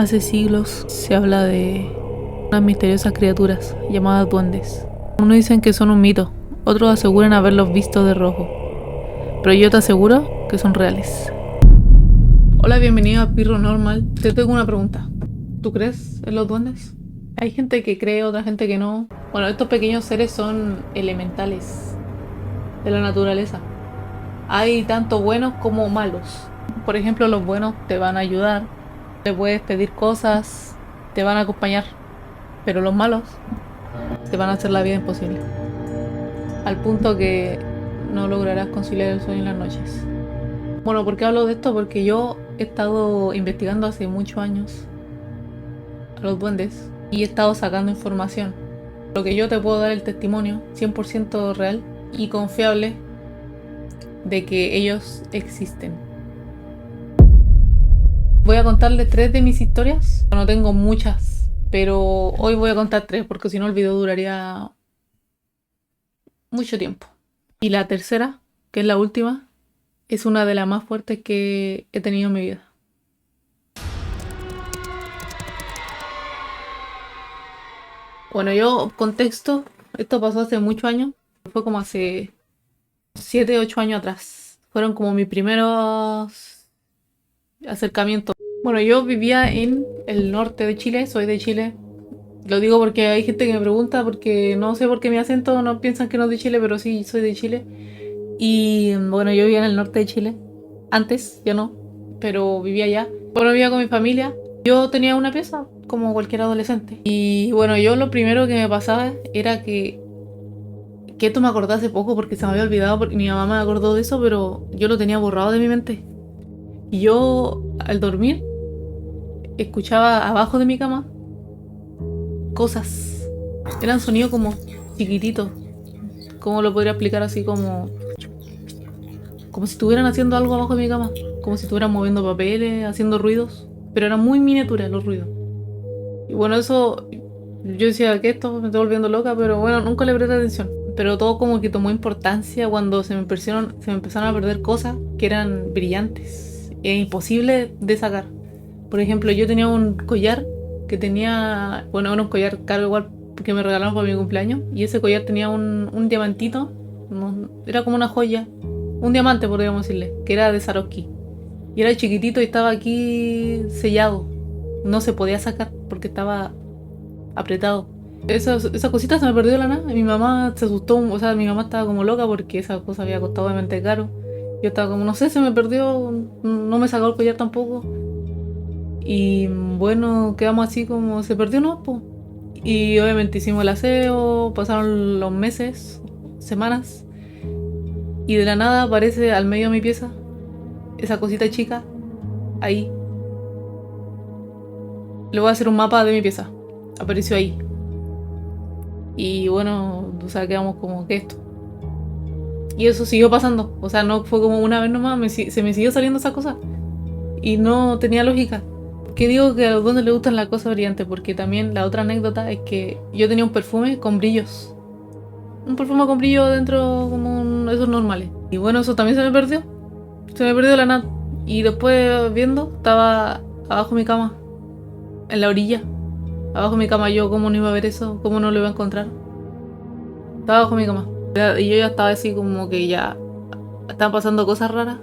Hace siglos se habla de unas misteriosas criaturas llamadas duendes. Unos dicen que son un mito, otros aseguran haberlos visto de rojo, pero yo te aseguro que son reales. Hola, bienvenido a Pirro Normal. Te tengo una pregunta. ¿Tú crees en los duendes? Hay gente que cree, otra gente que no. Bueno, estos pequeños seres son elementales de la naturaleza. Hay tanto buenos como malos. Por ejemplo, los buenos te van a ayudar, te puedes pedir cosas, te van a acompañar, pero los malos te van a hacer la vida imposible, al punto que no lograrás conciliar el sueño en las noches. Bueno, ¿por qué hablo de esto? Porque yo he estado investigando hace muchos años a los duendes y he estado sacando información. Lo que yo te puedo dar el testimonio 100% real y confiable de que ellos existen. Voy a contarles 3 de mis historias. No tengo muchas, pero hoy voy a contar 3 porque si no el video duraría mucho tiempo. Y la tercera, que es la última, es una de las más fuertes que he tenido en mi vida. Bueno, yo, contexto, esto pasó hace muchos años, fue como hace 7, 8 años atrás. Fueron como mis primeros acercamientos. Bueno, yo vivía en el norte de Chile, soy de Chile. Lo digo porque hay gente que me pregunta, porque no sé por qué mi acento no piensan que no es de Chile, pero sí, soy de Chile. Y bueno, yo vivía en el norte de Chile. Antes, ya no, pero vivía allá. Bueno, vivía con mi familia. Yo tenía una pieza, como cualquier adolescente. Y bueno, yo lo primero que me pasaba era que esto me acordé hace poco porque se me había olvidado, porque mi mamá me acordó de eso, pero yo lo tenía borrado de mi mente. Y yo, al dormir, escuchaba abajo de mi cama cosas. Eran sonidos como chiquititos. ¿Cómo lo podría explicar así? Como si estuvieran haciendo algo abajo de mi cama. Como si estuvieran moviendo papeles, haciendo ruidos. Pero eran muy miniaturas los ruidos. Y bueno, eso, yo decía que esto me estoy volviendo loca, pero bueno, nunca le presté atención. Pero todo como que tomó importancia cuando se me empezaron a perder cosas que eran brillantes e imposibles de sacar. Por ejemplo, yo tenía un collar que tenía, bueno, era un collar caro igual que me regalaron para mi cumpleaños, y ese collar tenía un diamantito, era como una joya, un diamante podríamos decirle, que era de Swarovski. Y era chiquitito y estaba aquí sellado. No se podía sacar porque estaba apretado. Esa cosita se me perdió de la nada. Y mi mamá se asustó, o sea, mi mamá estaba como loca porque esa cosa había costado obviamente caro. Yo estaba como, no sé, se me perdió, no me sacó el collar tampoco. Y bueno, quedamos así como, se perdió, ¿no? Po. Y obviamente hicimos el aseo, pasaron los meses, semanas. Y de la nada aparece al medio de mi pieza esa cosita chica ahí. Le voy a hacer un mapa de mi pieza. Apareció ahí. Y bueno, o sea, quedamos como que esto. Y eso siguió pasando. O sea, no fue como una vez nomás, se me siguió saliendo esa cosa. Y no tenía lógica. ¿Qué digo que a los duendes les gustan las cosas brillantes? Porque también la otra anécdota es que yo tenía un perfume con brillos. Un perfume con brillo dentro como esos normales. Y bueno, eso también se me perdió. Se me perdió de la nada. Y después viendo, estaba abajo de mi cama. En la orilla. Abajo de mi cama, yo cómo no iba a ver eso, cómo no lo iba a encontrar. Estaba abajo de mi cama. Y yo ya estaba así como que ya estaban pasando cosas raras.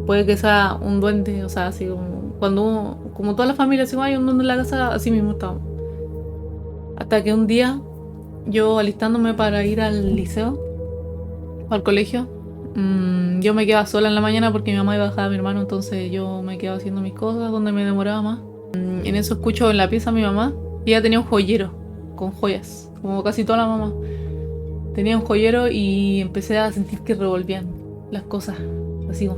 Puede que sea un duende, o sea, así como cuando como toda la familia, así como hay un duende en la casa, así mismo estábamos. Hasta que un día, yo alistándome para ir al liceo, al colegio, yo me quedaba sola en la mañana porque mi mamá iba a dejar a mi hermano, entonces yo me quedaba haciendo mis cosas donde me demoraba más. En eso escucho en la pieza a mi mamá, y ella tenía un joyero con joyas, como casi toda la mamá. Tenía un joyero y empecé a sentir que revolvían las cosas, así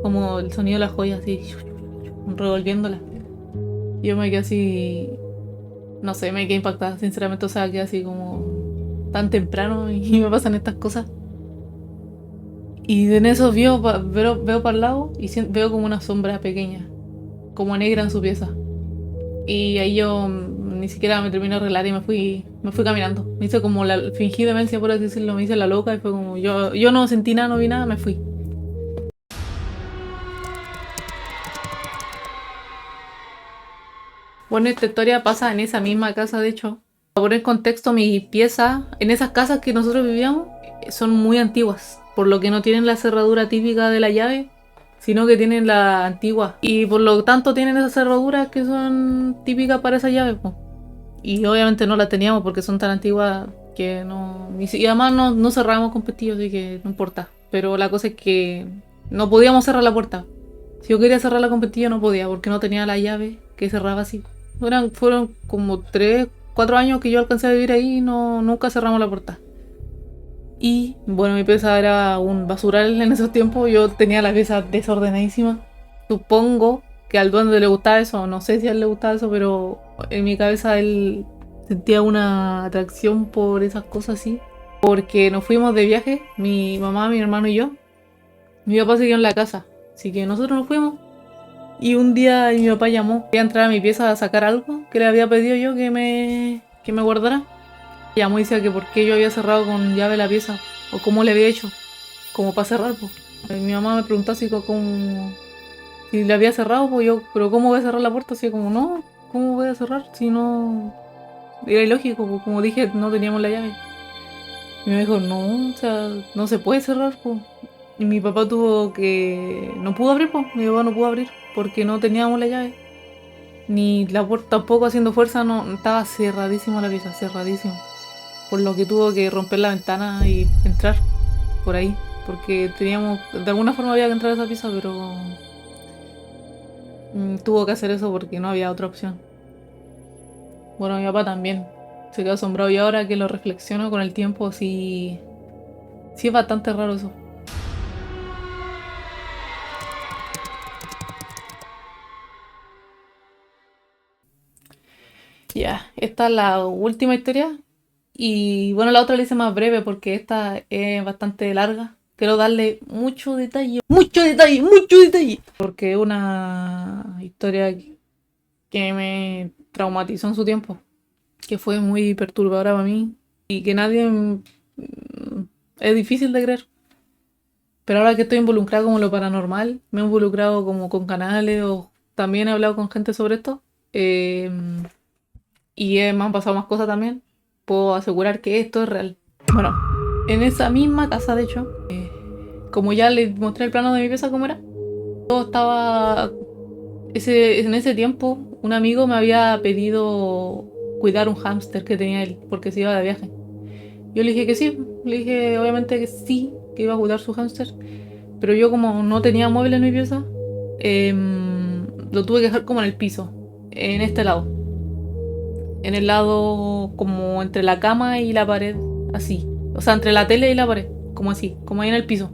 como el sonido de las joyas, así revolviéndolas. Yo me quedé así, no sé, me quedé impactada, sinceramente, o sea, quedé así como tan temprano y me pasan estas cosas. Y en eso veo para el lado y veo como una sombra pequeña, como negra en su pieza. Y ahí yo ni siquiera me terminé de arreglar y me fui caminando. Me hice como fingí demencia, por así decirlo, me hice la loca y fue como, yo no sentí nada, no vi nada, me fui. Bueno, esta historia pasa en esa misma casa, de hecho. Para poner en contexto, mi pieza, en esas casas que nosotros vivíamos, son muy antiguas, por lo que no tienen la cerradura típica de la llave, sino que tienen la antigua. Y por lo tanto tienen esas cerraduras que son típicas para esa llave, po. Y obviamente no las teníamos porque son tan antiguas que no... Y además no cerrábamos con pestillo, así que no importa. Pero la cosa es que no podíamos cerrar la puerta. Si yo quería cerrarla con pestillo no podía, porque no tenía la llave que cerraba así. Fueron como 3, 4 años que yo alcancé a vivir ahí y nunca cerramos la puerta. Y bueno, mi pieza era un basural en esos tiempos. Yo tenía la pieza desordenadísima. Supongo que al duende le gustaba eso. No sé si a él le gustaba eso, pero en mi cabeza él sentía una atracción por esas cosas así. Porque nos fuimos de viaje, mi mamá, mi hermano y yo. Mi papá siguió en la casa. Así que nosotros nos fuimos. Y un día mi papá llamó. Quería entrar a mi pieza a sacar algo que le había pedido yo que me guardara. Llamó y decía que por qué yo había cerrado con llave la pieza. O cómo le había hecho. Como para cerrar, pues. Mi mamá me preguntó así como... Si le había cerrado, pues yo... Pero ¿cómo voy a cerrar la puerta? Así como, no. ¿Cómo voy a cerrar? Si no... Era ilógico, pues como dije, no teníamos la llave. Y me dijo, no, o sea, no se puede cerrar, pues. Y mi papá tuvo que... No pudo abrir, pues. Mi papá no pudo abrir porque no teníamos la llave. Ni la puerta tampoco haciendo fuerza, no. Estaba cerradísima la pieza, cerradísima. Por lo que tuvo que romper la ventana y entrar por ahí. Porque teníamos... De alguna forma había que entrar a esa pieza, pero... tuvo que hacer eso porque no había otra opción. Bueno, mi papá también se quedó asombrado y ahora que lo reflexiono con el tiempo, sí... Sí es bastante raro eso. Ya, esta es la última historia. Y bueno, la otra la hice más breve porque esta es bastante larga. Quiero darle mucho detalle, mucho detalle, mucho detalle. Porque es una historia que me traumatizó en su tiempo. Que fue muy perturbadora para mí. Y que nadie... Es difícil de creer. Pero ahora que estoy involucrada como en lo paranormal, me he involucrado como con canales o también he hablado con gente sobre esto. eh, me han pasado más cosas también. Puedo asegurar que esto es real. Bueno, en esa misma casa, de hecho, como ya les mostré el plano de mi pieza cómo era, yo estaba... en ese tiempo, un amigo me había pedido cuidar un hámster que tenía él, porque se iba de viaje. Yo le dije que sí, le dije obviamente que sí, que iba a cuidar su hámster, pero yo como no tenía mueble en mi pieza, lo tuve que dejar como en el piso, en este lado. En el lado como entre la cama y la pared, así. O sea, entre la tele y la pared, como así, como ahí en el piso.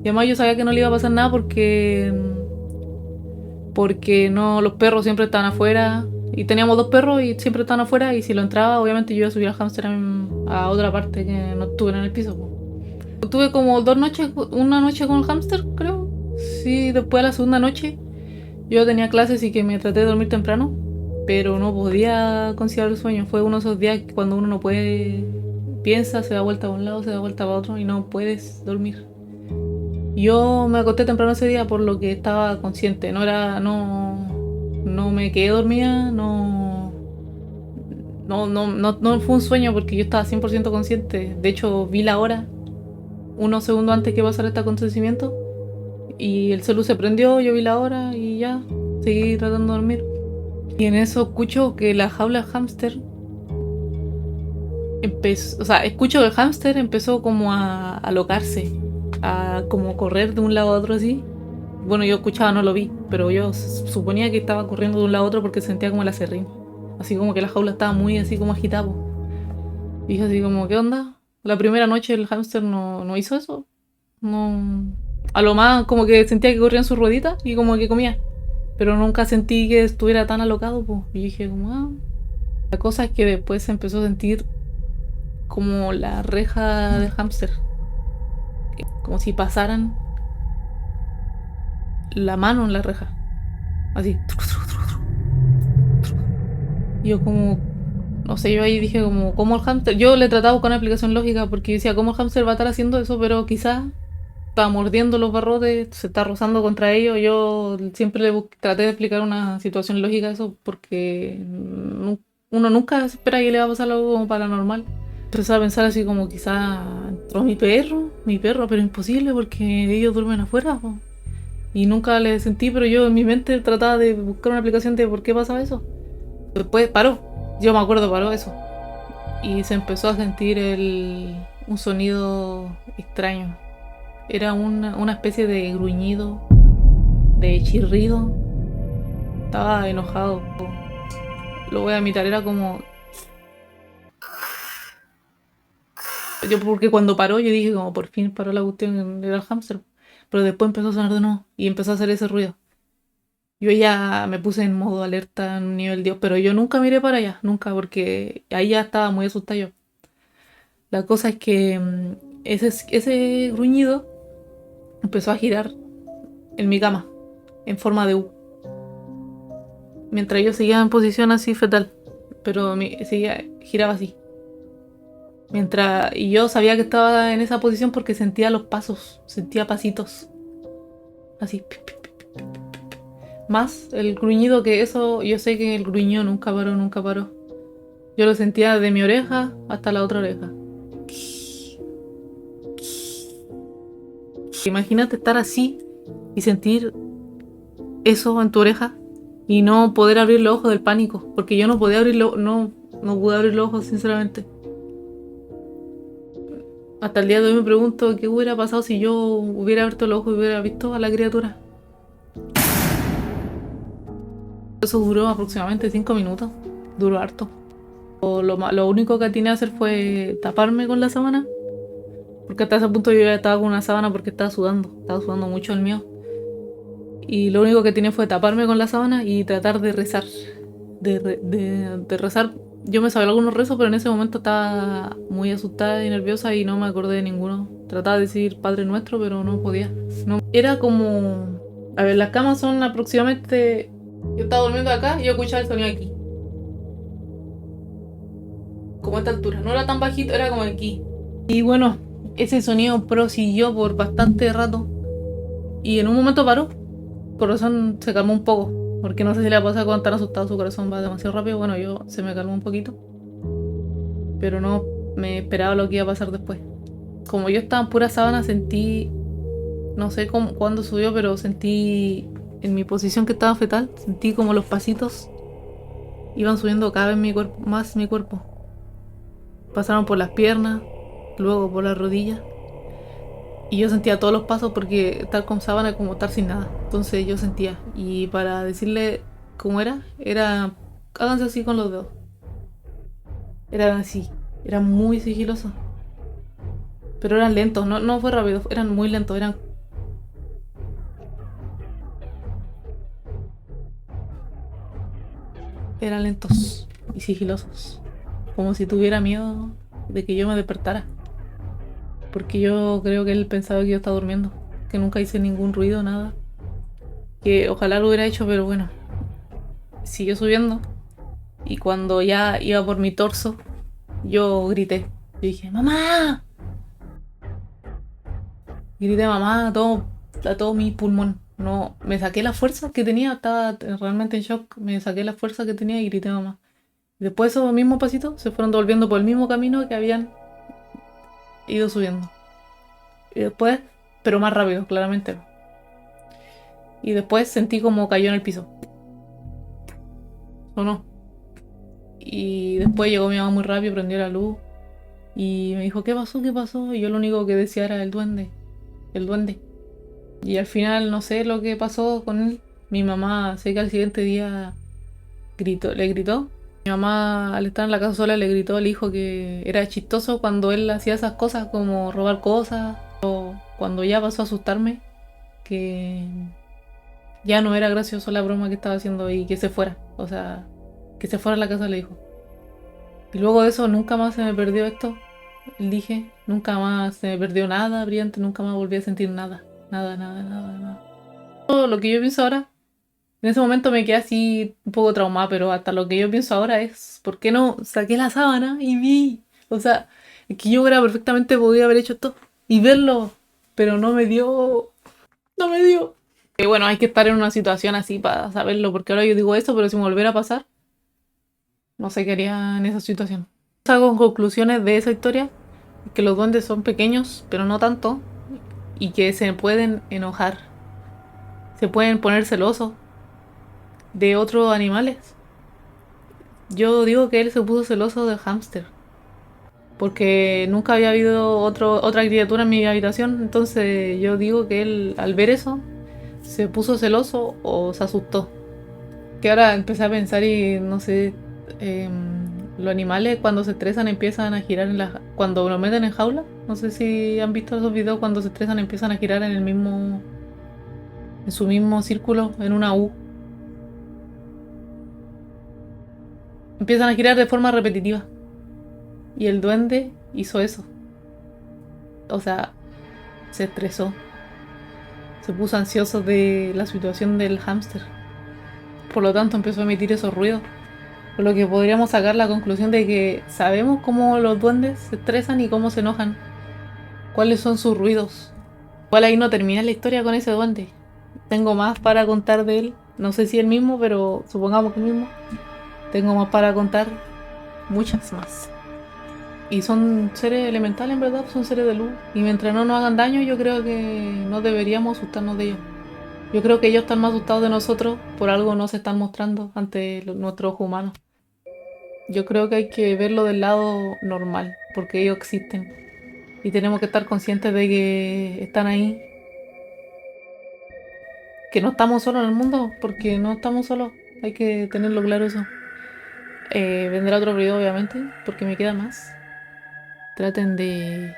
Y además yo sabía que no le iba a pasar nada porque no, los perros siempre estaban afuera. Y teníamos 2 perros y siempre estaban afuera. Y si lo entraba, obviamente yo iba a subir al hámster a otra parte que no estuviera en el piso, po. Tuve como 2 noches, una noche con el hámster, creo. Sí, después de la segunda noche yo tenía clases y que me traté de dormir temprano, pero no podía conciliar el sueño. Fue uno de esos días que cuando uno no puede, piensa, se da vuelta para un lado, se da vuelta para otro y no puedes dormir. Yo me acosté temprano ese día por lo que estaba consciente, no me quedé dormida, no fue un sueño porque yo estaba 100% consciente. De hecho, vi la hora unos segundos antes que pasara este acontecimiento y el celu se prendió, yo vi la hora y ya, seguí tratando de dormir. Y en eso escucho que la jaula del hámster empezó, o sea, escucho que el hámster empezó como a alocarse, a como correr de un lado a otro así. Bueno, yo escuchaba, no lo vi, pero yo suponía que estaba corriendo de un lado a otro porque sentía como el acerrín. Así como que la jaula estaba muy así como agitada, po. Y dije así como, ¿qué onda? La primera noche el hámster no hizo eso. No. A lo más como que sentía que corría en su ruedita y como que comía. Pero nunca sentí que estuviera tan alocado, pues. Y dije como, ah. La cosa es que después se empezó a sentir como la reja del hámster. Como si pasaran la mano en la reja. Así. Y yo como, no sé, yo ahí dije como, ¿cómo el hámster? Yo le trataba con una explicación lógica porque yo decía, ¿cómo el hámster va a estar haciendo eso? Pero quizás estaba mordiendo los barrotes, se está rozando contra ellos. Yo siempre traté de explicar una situación lógica a eso porque uno nunca se espera que le va a pasar algo como paranormal. Empecé a pensar así como quizá entró mi perro, pero imposible porque ellos duermen afuera, po. Y nunca le sentí, pero yo en mi mente trataba de buscar una explicación de por qué pasaba eso. Después paró, yo me acuerdo, paró eso. Y se empezó a sentir un sonido extraño. Era una especie de gruñido, de chirrido. Estaba enojado. Lo voy a imitar, era como... Yo porque cuando paró yo dije como por fin paró la cuestión, era el hámster. Pero después empezó a sonar de nuevo y empezó a hacer ese ruido. Yo ya me puse en modo alerta en nivel Dios, pero yo nunca miré para allá, nunca, porque ahí ya estaba muy asustada yo. La cosa es que ese gruñido empezó a girar en mi cama, en forma de U. Mientras yo seguía en posición así fetal, pero giraba así. Y yo sabía que estaba en esa posición porque sentía los pasos, sentía pasitos. Así. Más el gruñido que eso, yo sé que el gruñido nunca paró, nunca paró. Yo lo sentía de mi oreja hasta la otra oreja. Imagínate estar así y sentir eso en tu oreja y no poder abrir los ojos del pánico, porque yo no podía no pude abrir los ojos, sinceramente. Hasta el día de hoy me pregunto qué hubiera pasado si yo hubiera abierto los ojos y hubiera visto a la criatura. Eso duró aproximadamente 5 minutos. Duró harto. Lo único que atiné a hacer fue taparme con la sábana. Porque hasta ese punto yo ya estaba con una sábana porque estaba sudando. Estaba sudando mucho el mío. Y lo único que atiné fue taparme con la sábana y tratar de rezar. De rezar. Yo me sabía algunos rezos, pero en ese momento estaba muy asustada y nerviosa y no me acordé de ninguno. Trataba de decir Padre Nuestro, pero no podía. No. Era como... A ver, las camas son aproximadamente... Yo estaba durmiendo acá y yo escuchaba el sonido aquí. Como a esta altura. No era tan bajito, era como aquí. Y bueno, ese sonido prosiguió por bastante rato. Y en un momento paró. El corazón se calmó un poco. Porque no sé si le pasa cuando tan asustado su corazón va demasiado rápido. Bueno, se me calmó un poquito. Pero no me esperaba lo que iba a pasar después. Como yo estaba en pura sábana, sentí... No sé cuándo subió, pero sentí... En mi posición que estaba fetal, sentí como los pasitos iban subiendo cada vez más mi cuerpo. Pasaron por las piernas, luego por las rodillas. Y yo sentía todos los pasos porque estar con sábana es como estar sin nada. Entonces yo sentía. Y para decirle cómo era háganse así con los dedos. Eran así. Eran muy sigilosos. Pero eran lentos, no fue rápido, eran muy lentos, eran lentos y sigilosos. Como si tuviera miedo de que yo me despertara. Porque yo creo que él pensaba que yo estaba durmiendo. Que nunca hice ningún ruido, nada. Que ojalá lo hubiera hecho, pero bueno. Siguió subiendo. Y cuando ya iba por mi torso, yo grité. Yo dije, ¡mamá! Grité mamá a todo mi pulmón. No, me saqué la fuerza que tenía, estaba realmente en shock. Me saqué la fuerza que tenía y grité mamá. Después esos mismos pasitos se fueron devolviendo por el mismo camino que habían ido subiendo. Y después, pero más rápido, claramente. Y después sentí como cayó en el piso. ¿O no? Y después llegó mi mamá muy rápido, prendió la luz. Y me dijo, ¿qué pasó? ¿Qué pasó? Y yo lo único que decía era el duende. El duende. Y al final no sé lo que pasó con él. Mi mamá, sé que al siguiente día le gritó. Mi mamá al estar en la casa sola le gritó al hijo que era chistoso cuando él hacía esas cosas como robar cosas. O cuando ya pasó a asustarme, que ya no era gracioso la broma que estaba haciendo y que se fuera. O sea, que se fuera a la casa, le dijo. Y luego de eso nunca más se me perdió esto. Dije, nunca más se me perdió nada brillante, nunca más volví a sentir nada. Nada, nada, nada, nada. Todo lo que yo pienso ahora, en ese momento me quedé así un poco traumada, pero hasta lo que yo pienso ahora es, ¿por qué no saqué la sábana y vi? O sea, es que yo hubiera perfectamente podido haber hecho esto y verlo. pero no me dio. No me dio. Y bueno, hay que estar en una situación así para saberlo, porque ahora yo digo eso, pero si me volviera a pasar, no sé qué haría en esa situación. Saco conclusiones de esa historia, que los duendes son pequeños, pero no tanto, y que se pueden enojar, se pueden poner celosos de otros animales. Yo digo que él se puso celoso del hámster, porque nunca había habido otra criatura en mi habitación, entonces yo digo que él al ver eso se puso celoso o se asustó. Que ahora empecé a pensar y no sé, los animales cuando se estresan empiezan a girar cuando lo meten en jaula. No sé si han visto esos videos cuando se estresan empiezan a girar en su mismo círculo, en una U. Empiezan a girar de forma repetitiva. Y el duende hizo eso. O sea, se estresó. Se puso ansioso de la situación del hámster. Por lo tanto empezó a emitir esos ruidos. Por lo que podríamos sacar la conclusión de que sabemos cómo los duendes se estresan y cómo se enojan. Cuáles son sus ruidos. Igual ahí no termina la historia con ese duende. Tengo más para contar de él. No sé si el mismo, pero supongamos que el mismo. Tengo más para contar. Muchas más. Y son seres elementales, en verdad, son seres de luz. Y mientras no nos hagan daño, yo creo que no deberíamos asustarnos de ellos. Yo creo que ellos están más asustados de nosotros, por algo no se están mostrando ante nuestros ojos humanos. Yo creo que hay que verlo del lado normal, porque ellos existen. Y tenemos que estar conscientes de que están ahí. Que no estamos solos en el mundo, porque no estamos solos. Hay que tenerlo claro eso. Vendrá otro video, obviamente, porque me queda más. Traten de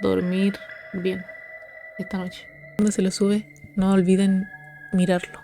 dormir bien esta noche. Cuando se les sube, no olviden mirarlo.